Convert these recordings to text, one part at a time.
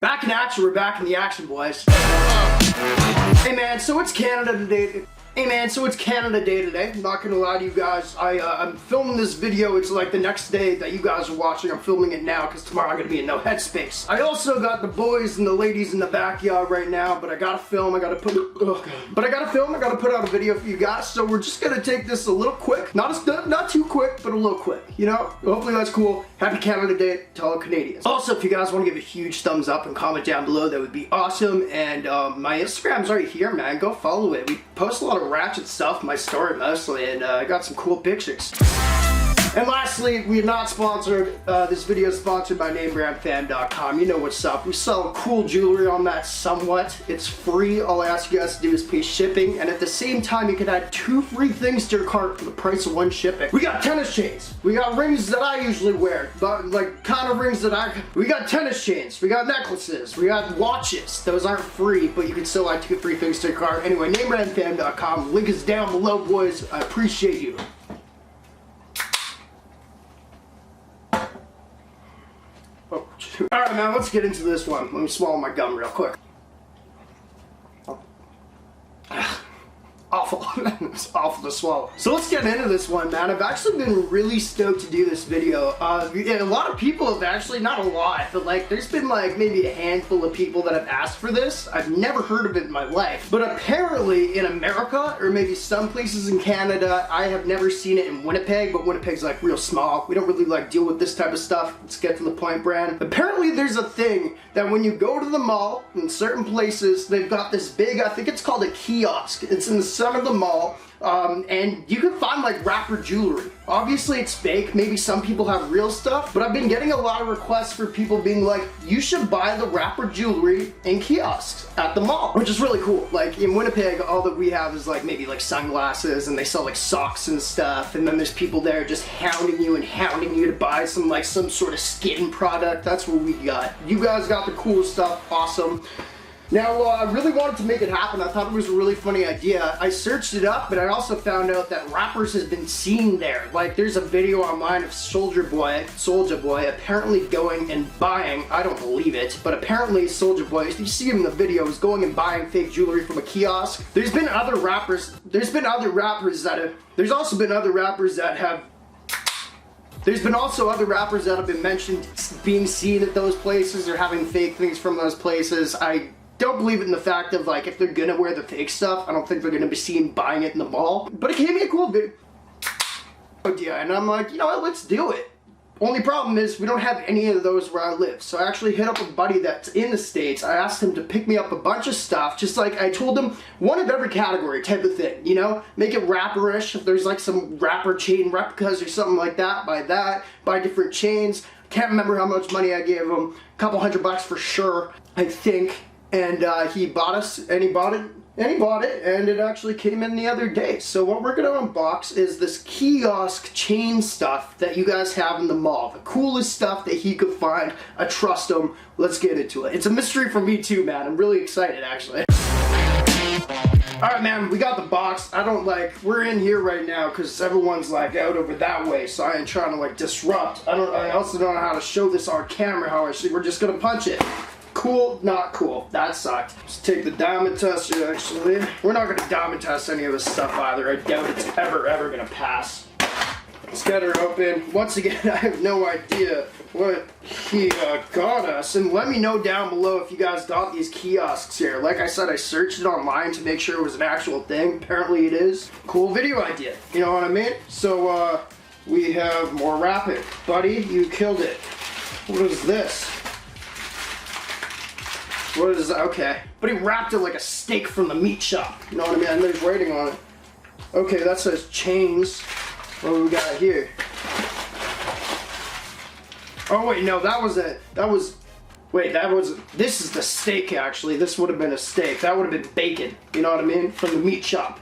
Back in action, we're back in the action, boys. Hey man, so it's Canada today. I'm not gonna lie to you guys. I'm filming this video. It's like the next day that you guys are watching. I'm filming it now because tomorrow I'm gonna be in no headspace. I also got the boys and the ladies in the backyard right now, but I gotta film. I gotta put out a video for you guys. So we're just gonna take this a little quick. Not too quick, but a little quick. You know? Hopefully that's cool. Happy Canada Day to all Canadians. Also, if you guys want to give a huge thumbs up and comment down below, that would be awesome. And my Instagram's right here, man. Go follow it. We post a lot of ratchet stuff, my story mostly, and I got some cool pictures. And lastly, we are not sponsored. This video is sponsored by NameBranFam.com. You know what's up. We sell cool jewelry on that somewhat. It's free. All I ask you guys to do is pay shipping, and at the same time, you can add 2 free things to your cart for the price of 1 shipping. We got tennis chains. We got rings that I usually wear, but like kind of rings that we got tennis chains. We got necklaces. We got watches. Those aren't free, but you can still add 2 free things to your cart. Anyway, NameBranFam.com. Link is down below, boys. I appreciate you. Alright, man, let's get into this one. Let me swallow my gum real quick. Awful. It's awful to swallow. So let's get into this one, man. I've actually been really stoked to do this video. A lot of people have actually, not a lot, but like there's been like maybe a handful of people that have asked for this. I've never heard of it in my life. But apparently in America, or maybe some places in Canada, I have never seen it in Winnipeg, but Winnipeg's like real small. We don't really like deal with this type of stuff. Let's get to the point, Bran. Apparently there's a thing that when you go to the mall, in certain places, they've got this big, I think it's called a kiosk. It's in the center of the mall, and you can find like rapper jewelry. Obviously it's fake, maybe some people have real stuff, but I've been getting a lot of requests for people being like, you should buy the rapper jewelry in kiosks at the mall, which is really cool. Like in Winnipeg, all that we have is like maybe like sunglasses, and they sell like socks and stuff, and then there's people there just hounding you to buy some sort of skin product. That's what we got. You guys got the cool stuff, awesome. Now, I really wanted to make it happen. I thought it was a really funny idea. I searched it up, but I also found out that rappers has been seen there. Like, there's a video online of Soulja Boy apparently going and buying, I don't believe it, but apparently Soulja Boy, if you see him in the video, is going and buying fake jewelry from a kiosk. There's also been other rappers that have been mentioned being seen at those places or having fake things from those places. I don't believe it in the fact of like if they're gonna wear the fake stuff, I don't think they're gonna be seen buying it in the mall. But it gave me a cool video. And I'm like, you know what, let's do it. Only problem is we don't have any of those where I live. So I actually hit up a buddy that's in the States. I asked him to pick me up a bunch of stuff, just like I told him, one of every category type of thing, you know? Make it rapperish. If there's like some rapper chain replicas or something like that, buy different chains. Can't remember how much money I gave him. A couple $100 for sure, I think. And he bought it, and it actually came in the other day. So what we're gonna unbox is this kiosk chain stuff that you guys have in the mall. The coolest stuff that he could find. I trust him. Let's get into it. It's a mystery for me too, man. I'm really excited, actually. Alright, man, we got the box. We're in here right now because everyone's like out over that way, so I ain't trying to like disrupt. I also don't know how to show this on camera, we're just gonna punch it. Cool, not cool. That sucked. Let's take the diamond tester, actually. We're not gonna diamond test any of this stuff either. I doubt it's ever gonna pass. Let's get her open. Once again, I have no idea what he got us. And let me know down below if you guys got these kiosks here. Like I said, I searched it online to make sure it was an actual thing. Apparently it is. Cool video idea. You know what I mean? So, we have more wrapping. Buddy, you killed it. What is this? What is that? Okay. But he wrapped it like a steak from the meat shop. You know what I mean? And there's writing on it. Okay, that says chains. What do we got here? Oh wait, no, this is the steak actually. This would have been a steak. That would have been bacon. You know what I mean? From the meat shop.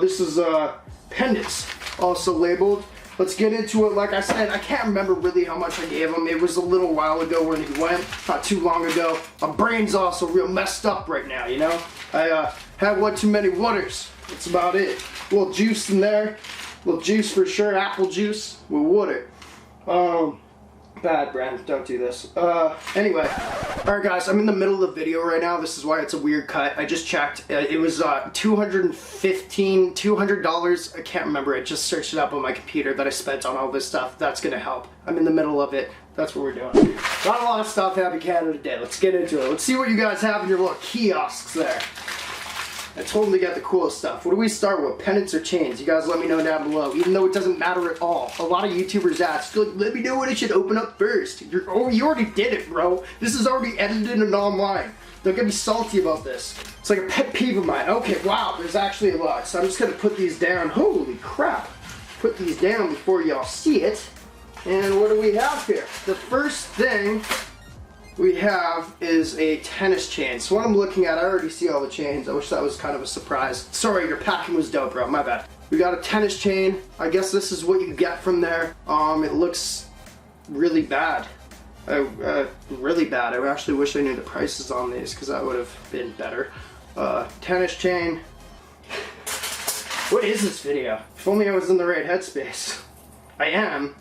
This is pendants. Also labeled. Let's get into it. Like I said, I can't remember really how much I gave him. It was a little while ago when he went, not too long ago. My brain's also real messed up right now, you know? I had one too many waters. That's about it. A little juice in there. A little juice for sure, apple juice with water. Bad, Brand. Don't do this. Anyway. Alright guys, I'm in the middle of the video right now. This is why it's a weird cut. I just checked. It was $200. I can't remember. I just searched it up on my computer that I spent on all this stuff. That's gonna help. I'm in the middle of it. That's what we're doing. Got a lot of stuff. Happy Canada Day. Let's get into it. Let's see what you guys have in your little kiosks there. I told them to get the coolest stuff. What do we start with? Pennants or chains? You guys let me know down below. Even though it doesn't matter at all. A lot of YouTubers ask, like, let me know what I should open up first. You already did it, bro. This is already edited and online. Don't get me salty about this. It's like a pet peeve of mine. Okay, wow, there's actually a lot. So I'm just gonna put these down. Holy crap. Put these down before y'all see it. And what do we have here? The first thing we have is a tennis chain. So what I'm looking at, I already see all the chains. I wish that was kind of a surprise. Sorry, your packing was dope, bro. My bad. We got a tennis chain. I guess this is what you get from there. It looks really bad. Really bad. I actually wish I knew the prices on these because that would have been better. Tennis chain. What is this video? If only I was in the right headspace. I am.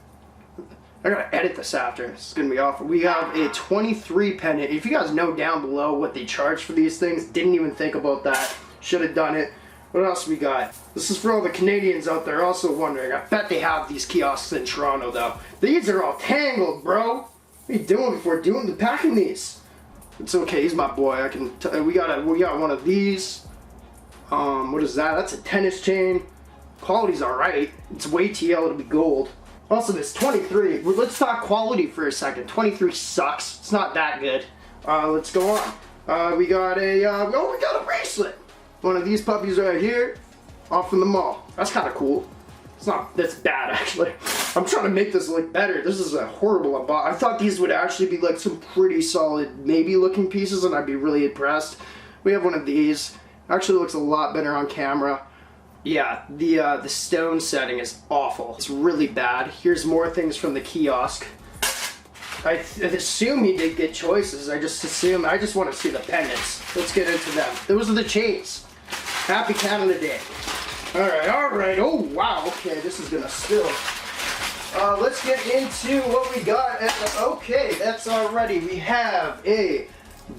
I gotta edit this after. This is gonna be awful. We have a 23 pennant. If you guys know down below what they charge for these things, didn't even think about that. Should have done it. What else we got? This is for all the Canadians out there also wondering. I bet they have these kiosks in Toronto though. These are all tangled, bro. What are you doing before packing these? It's okay. He's my boy. I can. We got one of these. What is that? That's a tennis chain. Quality's all right. It's way too yellow to be gold. Also, this 23, let's talk quality for a second. 23 sucks. It's not that good. Let's go on. We got a bracelet. One of these puppies right here, off from the mall. That's kind of cool. That's bad actually. I'm trying to make this look better. This is a horrible unbox. I thought these would actually be like some pretty solid, maybe looking pieces and I'd be really impressed. We have one of these. Actually looks a lot better on camera. Yeah, the stone setting is awful. It's really bad. Here's more things from the kiosk. I assume he did get choices. I just want to see the pendants. Let's get into them. Those are the chains. Happy Canada Day. Alright. Oh, wow. Okay, this is gonna spill. Let's get into what we got. Okay, that's already. We have a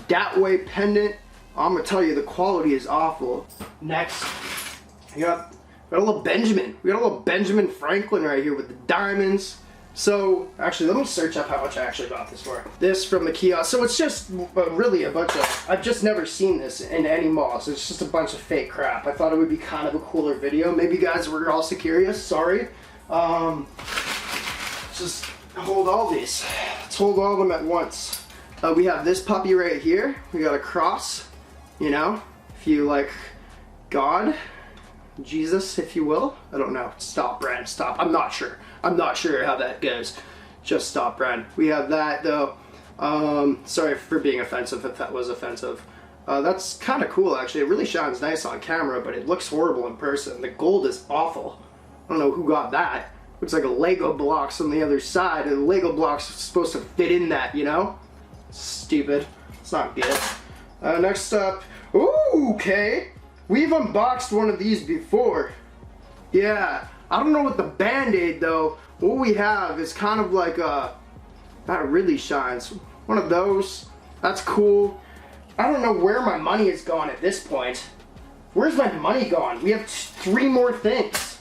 that way pendant. I'm gonna tell you, the quality is awful. Next. We got a little Benjamin. We got a little Benjamin Franklin right here with the diamonds. So, actually, let me search up how much I actually bought this for. This from the kiosk. So it's just really a bunch of, I've just never seen this in any mall. So it's just a bunch of fake crap. I thought it would be kind of a cooler video. Maybe you guys were also curious. Sorry. Just hold all these. Let's hold all of them at once. We have this puppy right here. We got a cross. You know, if you like God. Jesus, if you will. I don't know. Stop, Brand. Stop. I'm not sure. I'm not sure how that goes. Just stop, Brand. We have that, though. Sorry for being offensive if that was offensive. That's kind of cool, actually. It really shines nice on camera, but it looks horrible in person. The gold is awful. I don't know who got that. Looks like a Lego blocks on the other side, and the Lego blocks are supposed to fit in that, you know? Stupid. It's not good. Next up. Ooh, okay. We've unboxed one of these before. Yeah, I don't know what the Band-Aid though. What we have is kind of like that really shines. One of those. That's cool. I don't know where my money is gone at this point. Where's my money gone? We have 3 more things.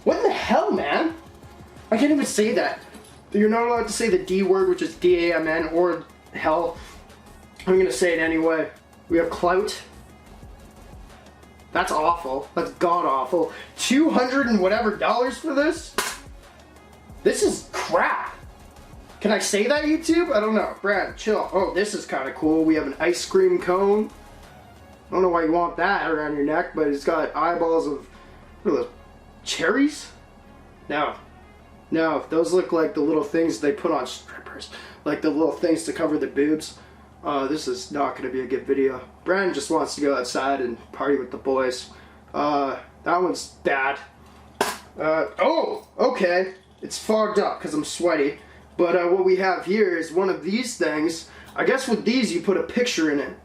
What in the hell, man? I can't even say that. You're not allowed to say the D word, which is D-A-M-N, or hell. I'm gonna say it anyway. We have clout. That's awful. That's god awful. $200 and whatever for this? This is crap. Can I say that, YouTube? I don't know. Brad, chill. Oh, this is kind of cool. We have an ice cream cone. I don't know why you want that around your neck, but it's got eyeballs of, what are those, cherries? No. No, those look like the little things they put on strippers. Like the little things to cover the boobs. This is not going to be a good video. Brandon just wants to go outside and party with the boys. That one's bad. Oh, okay. It's fogged up because I'm sweaty. But what we have here is one of these things. I guess with these you put a picture in it.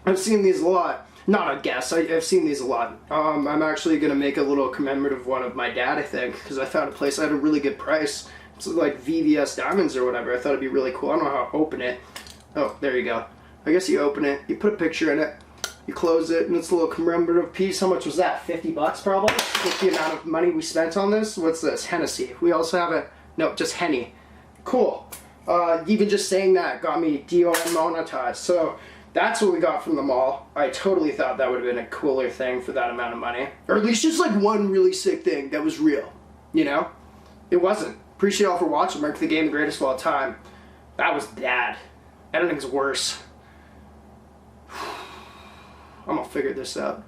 I've seen these a lot. Not a guess, I've seen these a lot. I'm actually going to make a little commemorative one of my dad, I think. Because I found a place, I had a really good price. It's like VVS diamonds or whatever. I thought it'd be really cool. I don't know how to open it. Oh, there you go. I guess you open it, you put a picture in it, you close it, and it's a little commemorative piece. How much was that? 50 bucks probably? With the amount of money we spent on this. What's this? Hennessy. We also have a, no, just Henny. Cool. Even just saying that got me DOM monetized. So that's what we got from the mall. I totally thought that would have been a cooler thing for that amount of money. Or at least just like one really sick thing that was real. You know? It wasn't. Appreciate y'all for watching. Mark the game the greatest of all time. That was bad. Editing's worse. I'm gonna figure this out.